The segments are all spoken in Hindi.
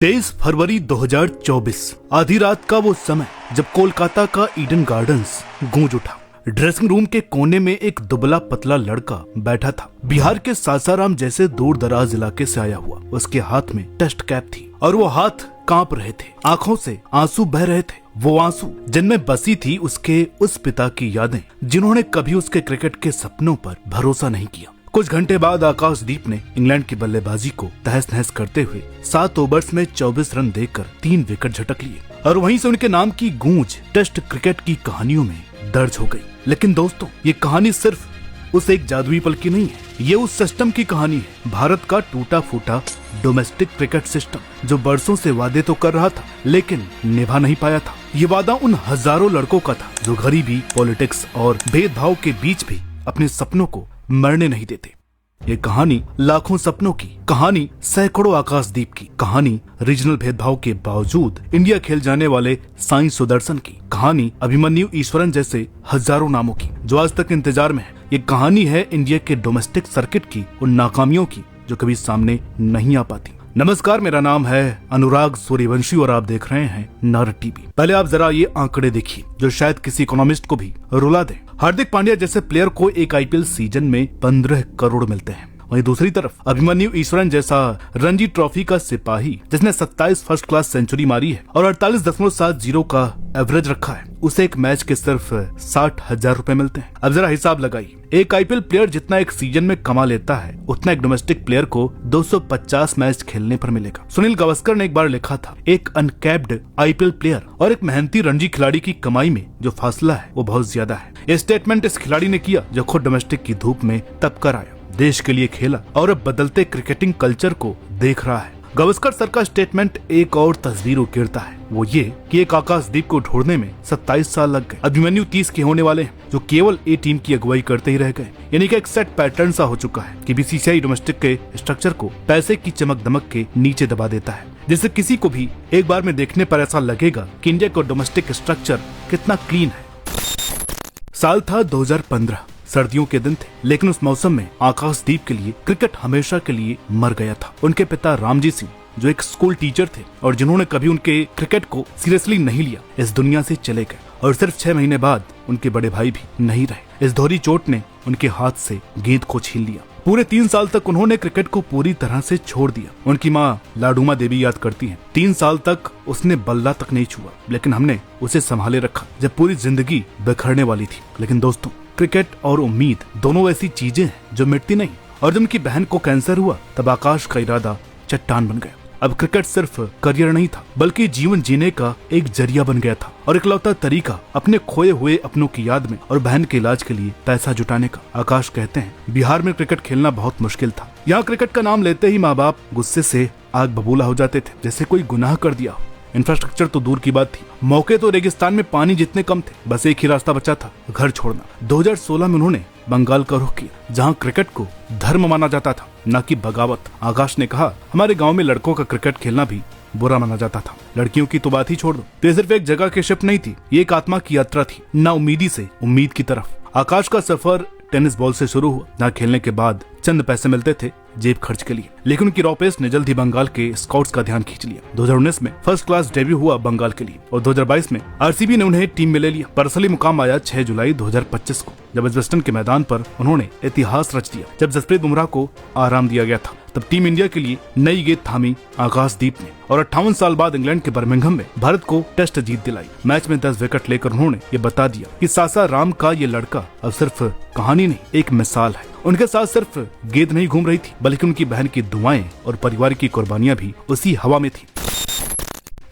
23 फरवरी 2024 आधी रात का वो समय जब कोलकाता का ईडन गार्डन्स गूंज उठा। ड्रेसिंग रूम के कोने में एक दुबला पतला लड़का बैठा था। बिहार के सासाराम जैसे दूर दराज इलाके से आया हुआ। उसके हाथ में टेस्ट कैप थी और वो हाथ कांप रहे थे। आंखों से आंसू बह रहे थे, वो आंसू जिनमें बसी थी उसके उस पिता की यादें जिन्होंने कभी उसके क्रिकेट के सपनों पर भरोसा नहीं किया। कुछ घंटे बाद आकाशदीप ने इंग्लैंड की बल्लेबाजी को तहस नहस करते हुए 7 ओवर्स में 24 रन देकर 3 विकेट झटक लिए और वहीं से उनके नाम की गूंज टेस्ट क्रिकेट की कहानियों में दर्ज हो गई। लेकिन दोस्तों, ये कहानी सिर्फ उस एक जादुई पल की नहीं है, ये उस सिस्टम की कहानी है। भारत का टूटा फूटा डोमेस्टिक क्रिकेट सिस्टम जो बरसों से वादे तो कर रहा था लेकिन निभा नहीं पाया था। ये वादा उन हजारों लड़कों का था जो गरीबी, पॉलिटिक्स और भेदभाव के बीच भी अपने सपनों को मरने नहीं देते। ये कहानी लाखों सपनों की कहानी, सैकड़ों आकाशदीप की कहानी, रीजनल भेदभाव के बावजूद इंडिया खेल जाने वाले साई सुदर्शन की कहानी, अभिमन्यु ईश्वरन जैसे हजारों नामों की जो आज तक इंतजार में है। ये कहानी है इंडिया के डोमेस्टिक सर्किट की उन नाकामियों की जो कभी सामने नहीं आ पाती। नमस्कार, मेरा नाम है अनुराग सूर्यवंशी और आप देख रहे हैं नारद टीवी। पहले आप जरा ये आंकड़े देखिए जो शायद किसी इकोनॉमिस्ट को भी रुला दे। हार्दिक पांड्या जैसे प्लेयर को एक आईपीएल सीजन में 15 करोड़ मिलते हैं। वहीं दूसरी तरफ अभिमन्यु ईश्वरन जैसा रणजी ट्रॉफी का सिपाही जिसने 27 फर्स्ट क्लास सेंचुरी मारी है और 48.70 का एवरेज रखा है, उसे एक मैच के सिर्फ 60,000 रुपए मिलते हैं। अब जरा हिसाब लगाइए, एक आईपीएल प्लेयर जितना एक सीजन में कमा लेता है उतना एक डोमेस्टिक प्लेयर को 250 मैच खेलने पर मिलेगा। सुनील गावस्कर ने एक बार लिखा था, एक अनकैप्ड आईपीएल प्लेयर और एक मेहनती रणजी खिलाड़ी की कमाई में जो फासला है वो बहुत ज्यादा है। ये स्टेटमेंट इस खिलाड़ी ने किया जो खुद डोमेस्टिक की धूप में तप कर आया, देश के लिए खेला और अब बदलते क्रिकेटिंग कल्चर को देख रहा है। गावस्कर सर का स्टेटमेंट एक और तस्वीर उकेरता है, वो ये कि एक आकाशदीप को ढूंढने में 27 साल लग गए। अभिमन्यु 30 के होने वाले हैं जो केवल ए टीम की अगुवाई करते ही रह गए। यानी कि एक सेट पैटर्न सा हो चुका है कि बीसीसीआई डोमेस्टिक के स्ट्रक्चर को पैसे की चमक दमक के नीचे दबा देता है, जिससे किसी को भी एक बार में देखने पर ऐसा लगेगा कि इंडिया का डोमेस्टिक स्ट्रक्चर कितना क्लीन है। साल था 2015, सर्दियों के दिन थे, लेकिन उस मौसम में आकाशदीप के लिए क्रिकेट हमेशा के लिए मर गया था। उनके पिता रामजी सिंह जो एक स्कूल टीचर थे और जिन्होंने कभी उनके क्रिकेट को सीरियसली नहीं लिया, इस दुनिया से चले गए और सिर्फ 6 महीने बाद उनके बड़े भाई भी नहीं रहे। इस दोहरी चोट ने उनके हाथ से गेंद को छीन लिया। पूरे 3 साल तक उन्होंने क्रिकेट को पूरी तरह से छोड़ दिया। उनकी माँ लाडूमा देवी याद करती हैं, 3 साल तक उसने बल्ला तक नहीं छुआ, लेकिन हमने उसे संभाले रखा जब पूरी जिंदगी बिखरने वाली थी। लेकिन दोस्तों, क्रिकेट और उम्मीद दोनों ऐसी चीजें हैं जो मिटती नहीं। और जब उनकी बहन को कैंसर हुआ तब आकाश का इरादा चट्टान बन गया। अब क्रिकेट सिर्फ करियर नहीं था बल्कि जीवन जीने का एक जरिया बन गया था और इकलौता तरीका अपने खोए हुए अपनों की याद में और बहन के इलाज के लिए पैसा जुटाने का। आकाश कहते हैं, बिहार में क्रिकेट खेलना बहुत मुश्किल था। यहाँ क्रिकेट का नाम लेते ही माँ बाप गुस्से से आग बबूला हो जाते थे, जैसे कोई गुनाह कर दिया हो। इंफ्रास्ट्रक्चर तो दूर की बात थी, मौके तो रेगिस्तान में पानी जितने कम थे, बस एक ही रास्ता बचा था, घर छोड़ना। 2016 में उन्होंने बंगाल का रुख किया जहां क्रिकेट को धर्म माना जाता था, न कि बगावत। आकाश ने कहा, हमारे गांव में लड़कों का क्रिकेट खेलना भी बुरा माना जाता था, लड़कियों की तो बात ही छोड़ दो। तो ये सिर्फ एक जगह की शिफ्ट नहीं थी, ये एक आत्मा की यात्रा थी, ना उम्मीदी से उम्मीद की तरफ। आकाश का सफर टेनिस बॉल से शुरू हुआ, जहाँ खेलने के बाद चंद पैसे मिलते थे जेब खर्च के लिए, लेकिन उनकी रॉ पेस ने जल्द ही बंगाल के स्काउट्स का ध्यान खींच लिया। 2019 में फर्स्ट क्लास डेब्यू हुआ बंगाल के लिए और 2022 में आरसीबी ने उन्हें टीम में ले लिया। पर असली मुकाम आया 6 जुलाई 2025 को, जब एजबेस्टन के मैदान पर उन्होंने इतिहास रच दिया। जब जसप्रीत बुमराह को आराम दिया गया था तब टीम इंडिया के लिए नई गेंद थामी आकाशदीप ने और 58 साल बाद इंग्लैंड के बर्मिंघम में भारत को टेस्ट जीत दिलाई। मैच में 10 विकेट लेकर उन्होंने ये बता दिया कि सासाराम का ये लड़का अब सिर्फ कहानी नहीं, एक मिसाल है। उनके साथ सिर्फ गेंद नहीं घूम रही थी बल्कि उनकी बहन की दुआएं और परिवार की कुर्बानियां भी उसी हवा में थी।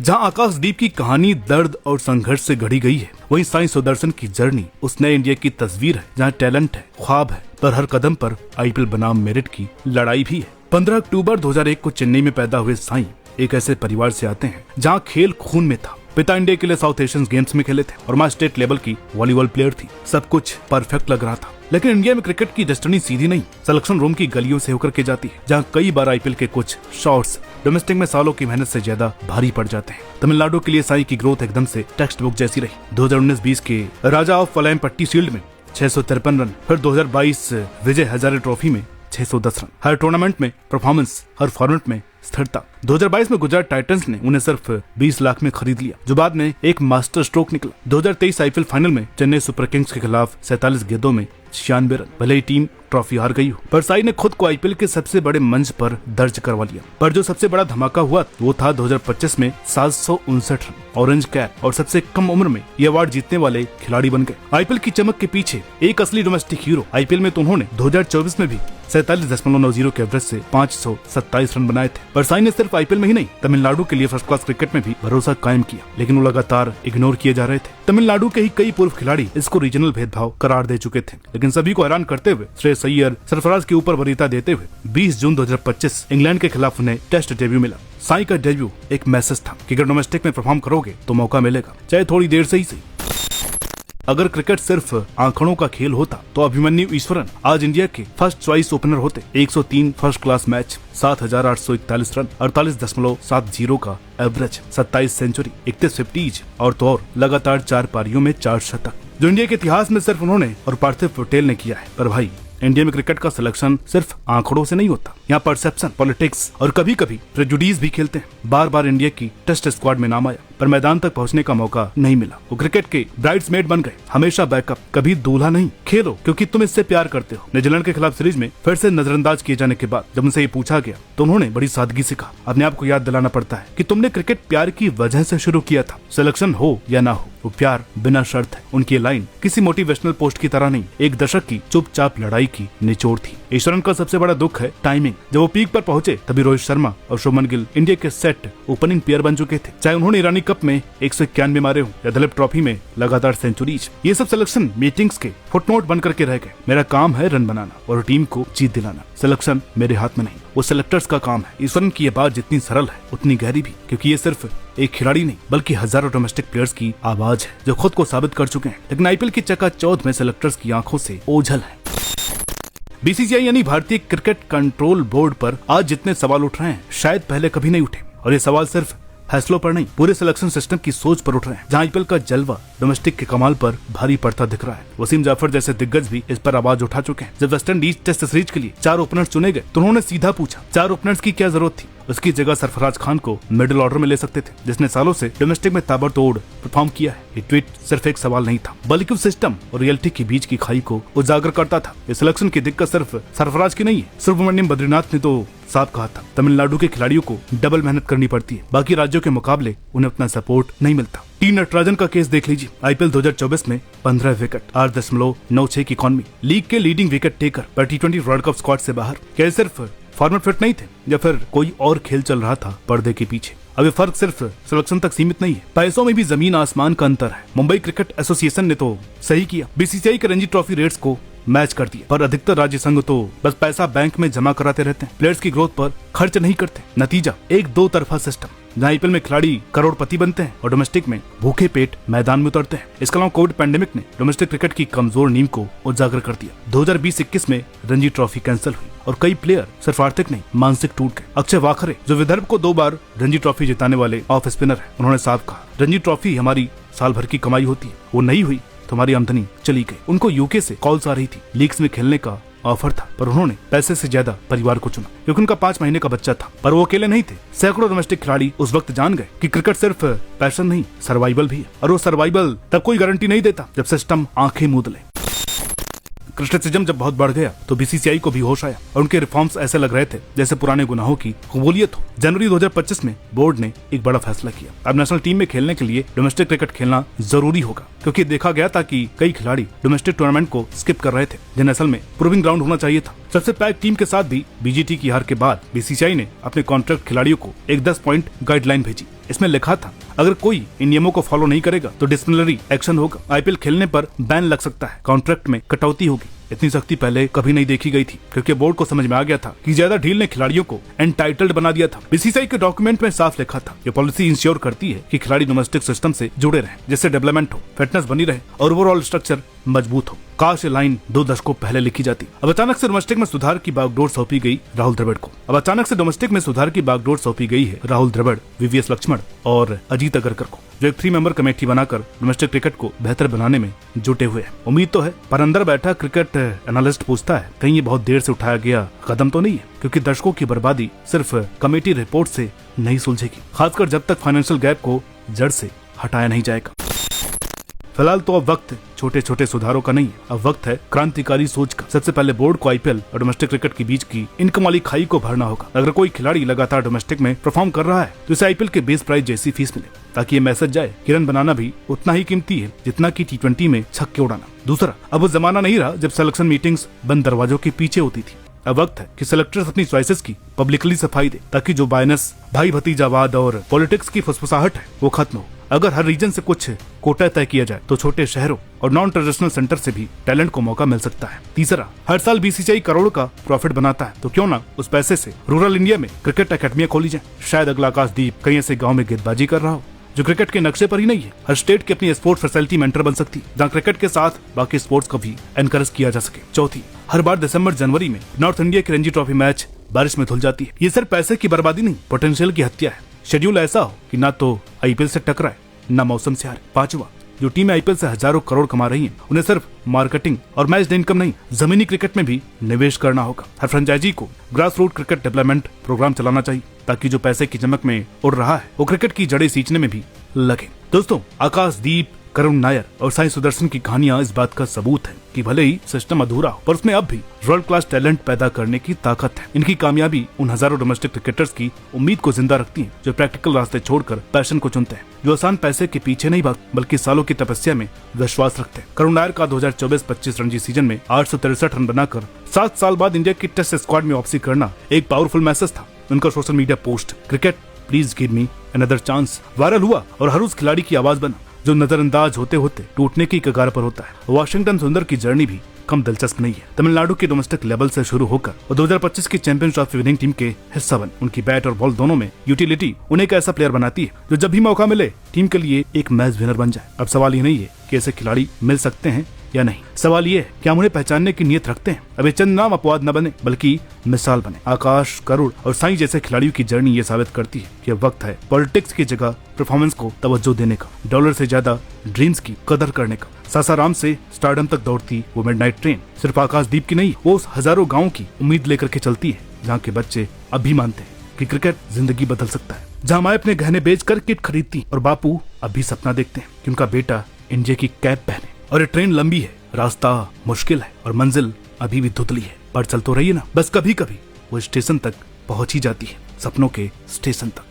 जहां आकाशदीप की कहानी दर्द और संघर्ष से घड़ी गई है, वहीं साई सुदर्शन की जर्नी उस नए इंडिया की तस्वीर है जहां टैलेंट है, ख्वाब है, पर हर कदम पर आईपीएल बनाम मेरिट की लड़ाई भी है। 15 अक्टूबर 2001 को चेन्नई में पैदा हुए साई एक ऐसे परिवार से आते हैं जहाँ खेल खून में था। पिता इंडिया के लिए साउथ एशियन गेम्स में खेले थे और मां स्टेट लेवल की वॉलीबॉल प्लेयर थी। सब कुछ परफेक्ट लग रहा था, लेकिन इंडिया में क्रिकेट की डेस्टिनी सीधी नहीं, सिलेक्शन रूम की गलियों से होकर के जाती है, जहां कई बार आईपीएल के कुछ शॉट्स डोमेस्टिक में सालों की मेहनत से ज्यादा भारी पड़ जाते हैं। तमिलनाडु के लिए साई की ग्रोथ एकदम से टेक्स्ट बुक जैसी रही। 2019-20 के राजा ऑफ वलायमपट्टी शील्ड में 653 रन, फिर 2022 विजय हजारे ट्रॉफी में 610 रन। हर टूर्नामेंट में परफॉर्मेंस, हर फॉर्मेट में स्थिरता। 2022 में गुजरात टाइटंस ने उन्हें सिर्फ 20 लाख में खरीद लिया, जो बाद में एक मास्टर स्ट्रोक निकला। 2023 आईपीएल फाइनल में चेन्नई सुपर किंग्स के खिलाफ 47 गेंदों में 96 रन। भले ही टीम ट्रॉफी हार गई हो, पर साई ने खुद को आईपीएल के सबसे बड़े मंच पर दर्ज करवा लिया। पर जो सबसे बड़ा धमाका हुआ वो था 2025 में 759 रन, ऑरेंज कैप और सबसे कम उम्र में ये अवार्ड जीतने वाले खिलाड़ी बन गए। आईपीएल की चमक के पीछे एक असली डोमेस्टिक हीरो। आईपीएल में तो उन्होंने 2024 में भी 47.90 के एवरेज से 527 रन बनाए थे। पर साई ने सिर्फ आईपीएल में ही नहीं, तमिलनाडु के लिए फर्स्ट क्लास क्रिकेट में भी भरोसा कायम किया, लेकिन वो लगातार इग्नोर किए जा रहे थे। तमिलनाडु के ही कई पूर्व खिलाड़ी इसको रीजनल भेदभाव करार दे चुके थे, लेकिन सभी को हैरान करते हुए श्रेयस अय्यर सरफराज के ऊपर वरीयता देते हुए 20 जून 2025 इंग्लैंड के खिलाफ उन्हें टेस्ट डेब्यू मिला। साई का डेब्यू एक मैसेज था कि अगर डोमेस्टिक में परफॉर्म करोगे तो मौका मिलेगा, चाहे थोड़ी देर से ही सही। अगर क्रिकेट सिर्फ आंकड़ों का खेल होता तो अभिमन्यु ईश्वरन आज इंडिया के फर्स्ट चॉइस ओपनर होते। 103 फर्स्ट क्लास मैच, 7,841 रन, 48.70 का एवरेज, 27 सेंचुरी, 31 फिफ्टीज और तो और लगातार 4 पारियों में 4 शतक, जो इंडिया के इतिहास में सिर्फ उन्होंने और पार्थिव पटेल ने किया है। पर भाई, इंडिया में क्रिकेट का सिलेक्शन सिर्फ आंकड़ों से नहीं होता। यहाँ परसेप्शन, पॉलिटिक्स और कभी कभी प्रेजुडिस भी खेलते हैं। बार बार इंडिया की टेस्ट स्क्वाड में नाम आया, पर मैदान तक पहुंचने का मौका नहीं मिला। वो क्रिकेट के ब्राइड्समेड बन गए, हमेशा बैकअप, कभी दूल्हा नहीं। खेलो क्योंकि तुम इससे प्यार करते हो। न्यूजीलैंड के खिलाफ सीरीज में फिर से नजरअंदाज किए जाने के बाद जब उनसे ये पूछा गया तो उन्होंने बड़ी सादगी से कहा, अपने आप को याद दिलाना पड़ता है कि तुमने क्रिकेट प्यार की वजह से शुरू किया था। सिलेक्शन हो या ना हो, वो प्यार बिना शर्त है। उनकी ये लाइन किसी मोटिवेशनल पोस्ट की तरह नहीं, एक दशक की चुपचाप लड़ाई की निचोड़ थी। ईश्वरन का सबसे बड़ा दुख है टाइमिंग। जब वो पीक पर पहुंचे तभी रोहित शर्मा और शुभमन गिल इंडिया के सेट ओपनिंग प्लेयर बन चुके थे। चाहे उन्होंने ईरानी कप में 191 मारे हो या दलीप ट्रॉफी में लगातार सेंचुरीज, ये सब सिलेक्शन मीटिंग्स के फुटनोट बन करके रह गए। मेरा काम है रन बनाना और टीम को जीत दिलाना, सिलेक्शन मेरे हाथ में नहीं, वो सिलेक्टर्स का काम है। ईश्वरन की ये बात जितनी सरल है उतनी गहरी भी, क्योंकि ये सिर्फ एक खिलाड़ी नहीं बल्कि हजारों डोमेस्टिक प्लेयर्स की आवाज है जो खुद को साबित कर चुके हैं, लेकिन आईपीएल की चकाचौंध में सिलेक्टर्स की आंखों से ओझल है। बीसीसीआई यानी भारतीय क्रिकेट कंट्रोल बोर्ड पर आज जितने सवाल उठ रहे हैं शायद पहले कभी नहीं उठे, और ये सवाल सिर्फ फैसलों पर नहीं, पूरे सिलेक्शन सिस्टम की सोच पर उठ रहे हैं। जहां आईपीएल का जलवा डोमेस्टिक के कमाल पर भारी पड़ता दिख रहा है। वसीम जाफर जैसे दिग्गज भी इस पर आवाज उठा चुके हैं। जब वेस्ट इंडीज टेस्ट सीरीज के लिए 4 ओपनर्स चुने गए तो उन्होंने सीधा पूछा 4 ओपनर्स की क्या जरूरत थी। उसकी जगह सरफराज खान को मिडिल ऑर्डर में ले सकते थे, जिसने सालों से डोमेस्टिक में ताबड़तोड़ परफॉर्म किया है। ये ट्वीट सिर्फ एक सवाल नहीं था, बल्कि उस सिस्टम और रियलिटी के बीच की खाई को उजागर करता था। इस सिलेक्शन की दिक्कत सिर्फ सरफराज की नहीं है। सुब्रमण्यम बद्रीनाथ ने तो साफ कहा था, तमिलनाडु के खिलाड़ियों को डबल मेहनत करनी पड़ती है, बाकी राज्यों के मुकाबले उन्हें उतना सपोर्ट नहीं मिलता। टी नटराजन का केस देख लीजिए। आईपीएल 2024 में 15 विकेट, 8.96 की इकॉनमी, लीग के लीडिंग विकेट टेकर, पर T20 वर्ल्ड कप स्क्वाड से बाहर। क्या सिर्फ फॉर्मेट फिट नहीं थे या फिर कोई और खेल चल रहा था पर्दे के पीछे? अब ये फर्क सिर्फ सिलेक्शन तक सीमित नहीं है, पैसों में भी जमीन आसमान का अंतर है। मुंबई क्रिकेट एसोसिएशन ने तो सही किया, बीसीसीआई के रणजी ट्रॉफी रेट्स को मैच कर दिया, पर अधिकतर राज्य संघ तो बस पैसा बैंक में जमा कराते रहते हैं, प्लेयर्स की ग्रोथ पर खर्च नहीं करते। नतीजा एक 2 तरफा सिस्टम, जहां आईपीएल में खिलाड़ी करोड़पति बनते हैं और डोमेस्टिक में भूखे पेट मैदान में उतरते हैं। इसके अलावा कोविड पैंडेमिक ने डोमेस्टिक क्रिकेट की कमजोर नींव को उजागर कर दिया। 2020-21 में रणजी ट्रॉफी कैंसिल हुई और कई प्लेयर सिर्फ आर्थिक नहीं मानसिक टूट गए। अक्षय वाखरे, जो विदर्भ को 2 बार रणजी ट्रॉफी जिताने वाले ऑफ स्पिनर है, उन्होंने साफ कहा, रणजी ट्रॉफी हमारी साल भर की कमाई होती है, वो नहीं हुई तो हमारी आमदनी चली गई। उनको यूके से कॉल्स आ रही थी, लीग्स में खेलने का ऑफर था, पर उन्होंने पैसे से ज्यादा परिवार को चुना, क्योंकि उनका 5 महीने का बच्चा था। पर वो अकेले नहीं थे, सैकड़ों डोमेस्टिक खिलाड़ी उस वक्त जान गए कि क्रिकेट सिर्फ पैशन नहीं, सर्वाइवल भी है, और वो सर्वाइवल तब कोई गारंटी नहीं देता जब सिस्टम आंखें मूंद ले। क्रिटिसिज्म जब बहुत बढ़ गया तो बीसीसीआई को भी होश आया और उनके रिफॉर्म्स ऐसे लग रहे थे जैसे पुराने गुनाहों की कबूलियत हो। जनवरी 2025 में बोर्ड ने एक बड़ा फैसला किया, अब नेशनल टीम में खेलने के लिए डोमेस्टिक क्रिकेट खेलना जरूरी होगा, क्योंकि देखा गया था कि कई खिलाड़ी डोमेस्टिक टूर्नामेंट को स्किप कर रहे थे, जिन्हें असल में प्रूविंग ग्राउंड होना चाहिए था। सबसे पैक टीम के साथ भी बीजीटी की हार के बाद बीसीसीआई ने अपने कॉन्ट्रैक्ट खिलाड़ियों को एक 10 पॉइंट गाइडलाइन भेजी। इसमें लिखा था, अगर कोई इन नियमों को फॉलो नहीं करेगा तो डिसिप्लिनरी एक्शन होगा, आईपीएल खेलने पर बैन लग सकता है, कॉन्ट्रैक्ट में कटौती होगी। इतनी सख्ती पहले कभी नहीं देखी गई थी, क्योंकि बोर्ड को समझ में आ गया था कि ज्यादा ढील ने खिलाड़ियों को एंटाइटल्ड बना दिया था। बीसीसीआई के डॉक्यूमेंट में साफ लिखा था, ये पॉलिसी इंश्योर करती है कि खिलाड़ी डोमेस्टिक सिस्टम से जुड़े रहें, जिससे डेवलपमेंट हो, फिटनेस बनी रहे और ओवरऑल स्ट्रक्चर मजबूत हो। काश ये लाइन 2 दशकों पहले लिखी जाती। अब अचानक से डोमेस्टिक में सुधार की बागडोर सौंपी गई राहुल द्रविड़ को। राहुल द्रविड़, वीवीएस लक्ष्मण और अजीत अगरकर को, जो एक 3 मेंबर कमेटी बनाकर डोमेस्टिक क्रिकेट को बेहतर बनाने में जुटे हुए हैं। उम्मीद तो है, पर अंदर बैठा क्रिकेट एनालिस्ट पूछता है, कहीं ये बहुत देर से उठाया गया कदम तो नहीं है, क्योंकि दर्शकों की बर्बादी सिर्फ कमेटी रिपोर्ट से नहीं सुलझेगी, खासकर जब तक फाइनेंशियल गैप को जड़ से हटाया नहीं जाएगा। फिलहाल तो अब वक्त छोटे छोटे सुधारों का नहीं है, अब वक्त है क्रांतिकारी सोच का। सबसे पहले बोर्ड को आईपीएल और डोमेस्टिक क्रिकेट के बीच की इनकम वाली खाई को भरना होगा। अगर कोई खिलाड़ी लगातार डोमेस्टिक में परफॉर्म कर रहा है तो इसे आईपीएल के बेस प्राइस जैसी फीस मिले, ताकि ये मैसेज जाए कि रन बनाना भी उतना ही कीमती है जितना कि T20 में छक्के उड़ाना। दूसरा, अब वो जमाना नहीं रहा जब सिलेक्शन मीटिंग्स बंद दरवाजों के पीछे होती थी। अब वक्त है कि सेलेक्टर्स अपनी चॉइसेस की पब्लिकली सफाई दे, ताकि जो बायनस, भाई भतीजावाद और पॉलिटिक्स की फुसफुसाहट है वो खत्म हो। अगर हर रीजन से कुछ कोटा तय किया जाए तो छोटे शहरों और नॉन ट्रेडिशनल सेंटर से भी टैलेंट को मौका मिल सकता है। तीसरा, हर साल बीसीसीआई करोड़ का प्रॉफिट बनाता है, तो क्यों ना उस पैसे से रूरल इंडिया में क्रिकेट अकेडमियां खोली जाए। शायद अगला आकाशदीप कहीं ऐसे गाँव में गेंदबाजी कर रहा हो जो क्रिकेट के नक्शे पर ही नहीं है। हर स्टेट की अपनी स्पोर्ट्स फैसिलिटी मेंटर बन सकती है, जहाँ क्रिकेट के साथ बाकी स्पोर्ट्स को भी एनकरेज किया जा सके। चौथी, हर बार दिसंबर जनवरी में नॉर्थ इंडिया की रणजी ट्रॉफी मैच बारिश में धुल जाती है। ये सिर्फ पैसे की बर्बादी नहीं, पोटेंशियल की हत्या है। शेड्यूल ऐसा हो कि ना तो आईपीएल से टकराए न मौसम से हारे। पांचवा, जो टीमें आईपीएल से हजारों करोड़ कमा रही हैं, उन्हें सिर्फ मार्केटिंग और मैच डे इनकम नहीं, जमीनी क्रिकेट में भी निवेश करना होगा। हर फ्रेंचाइजी को grass root cricket development programme चलाना चाहिए, ताकि जो पैसे की चमक में उड़ रहा है वो क्रिकेट की जड़ें सींचने में भी लगे। दोस्तों, आकाशदीप, करुण नायर और साई सुदर्शन की कहानियां इस बात का सबूत है कि भले ही सिस्टम अधूरा हो, पर उसमें अब भी वर्ल्ड क्लास टैलेंट पैदा करने की ताकत है। इनकी कामयाबी उन हजारों डोमेस्टिक क्रिकेटर्स की उम्मीद को जिंदा रखती है, जो प्रैक्टिकल रास्ते छोड़कर पैशन को चुनते हैं, जो आसान पैसे के पीछे नहीं भागते बल्कि सालों की तपस्या में विश्वास रखते हैं। करुण नायर का 2024-25 रणजी सीजन में 863 रन बनाकर 7 साल बाद इंडिया की टेस्ट स्क्वाड में वापसी करना एक पावरफुल मैसेज था। उनका social media post, cricket please give me another chance, viral हुआ और हर उस खिलाड़ी की आवाज बना जो नजरअंदाज होते होते टूटने की कगार पर होता है। वॉशिंगटन सुंदर की जर्नी भी कम दिलचस्प नहीं है। तमिलनाडु के डोमेस्टिक लेवल से शुरू होकर और 2025 की चैंपियंस ट्रॉफी विनिंग टीम के हिस्सा बन, उनकी बैट और बॉल दोनों में यूटिलिटी उन्हें एक ऐसा प्लेयर बनाती है जो जब भी मौका मिले टीम के लिए एक मैच विनर बन जाए। अब सवाल ये नहीं है कि ऐसे खिलाड़ी मिल सकते हैं या नहीं, सवाल ये है कि हम उन्हें पहचानने की नीयत रखते हैं। अब ये चंद नाम अपवाद न बने बल्कि मिसाल बने। आकाश, करुण और साई जैसे खिलाड़ियों की जर्नी ये साबित करती है कि अब वक्त है पॉलिटिक्स की जगह परफॉर्मेंस को तवज्जो देने का, डॉलर से ज्यादा ड्रीम्स की कदर करने का। सासाराम से स्टारडम तक दौड़ती वो मिडनाइट ट्रेन सिर्फ आकाशदीप की नहीं, वो उस हजारों गाँव की उम्मीद लेकर के चलती है, जहाँ के बच्चे अब भी मानते हैं कि क्रिकेट जिंदगी बदल सकता है। जहाँ माँ अपने गहने बेचकर किट खरीदती और बापू अब भी सपना देखते हैं कि उनका बेटा इंडिया की कैप पहने। और ये ट्रेन लंबी है, रास्ता मुश्किल है और मंजिल अभी भी धुंधली है, पर चल तो रही है ना। बस कभी कभी वो स्टेशन तक पहुंच ही जाती है, सपनों के स्टेशन तक।